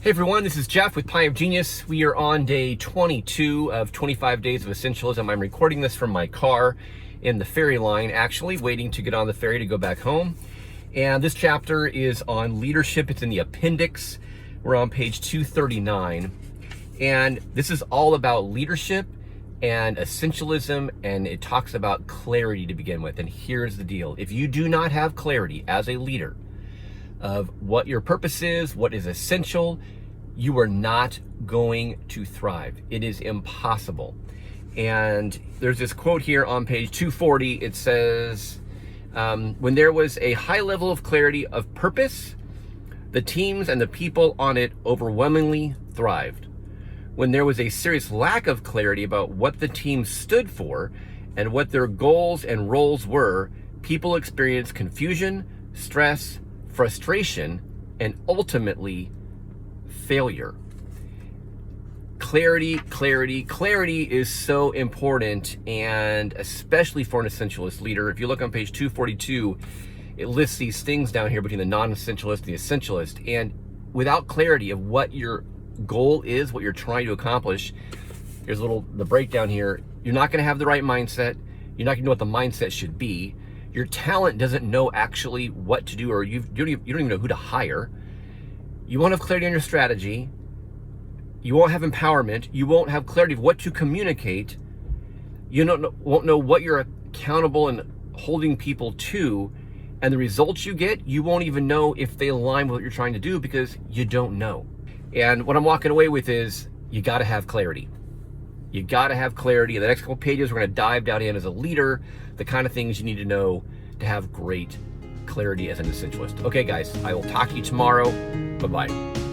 Hey everyone, this is Jeff with Pie of Genius. We are on day 22 of 25 Days of Essentialism. I'm recording this from my car in the ferry line, actually waiting to get on the ferry to go back home. And this chapter is on leadership. It's in the appendix. We're on page 239. And this is all about leadership and essentialism, and it talks about clarity to begin with. And here's the deal. If you do not have clarity as a leader of what your purpose is, what is essential, you are not going to thrive. It is impossible. And there's this quote here on page 240. It says, when there was a high level of clarity of purpose, the teams and the people on it overwhelmingly thrived. When there was a serious lack of clarity about what the team stood for and what their goals and roles were, people experienced confusion, stress, frustration, and ultimately failure. Clarity is so important, and especially for an essentialist leader. If you look on page 242, it lists these things down here between the non-essentialist and the essentialist. And without clarity of what your goal is, what you're trying to accomplish, here's the breakdown here. You're not going to have the right mindset. You're not going to know what the mindset should be. Your talent doesn't know actually what to do, or you don't even know who to hire. You won't have clarity on your strategy. You won't have empowerment. You won't have clarity of what to communicate. You won't know what you're accountable and holding people to, and the results you get, you won't even know if they align with what you're trying to do because you don't know. And what I'm walking away with is you got to have clarity. You got to have clarity. In the next couple pages, we're going to dive down in as a leader, the kind of things you need to know to have great clarity as an essentialist. Okay, guys, I will talk to you tomorrow. Bye-bye.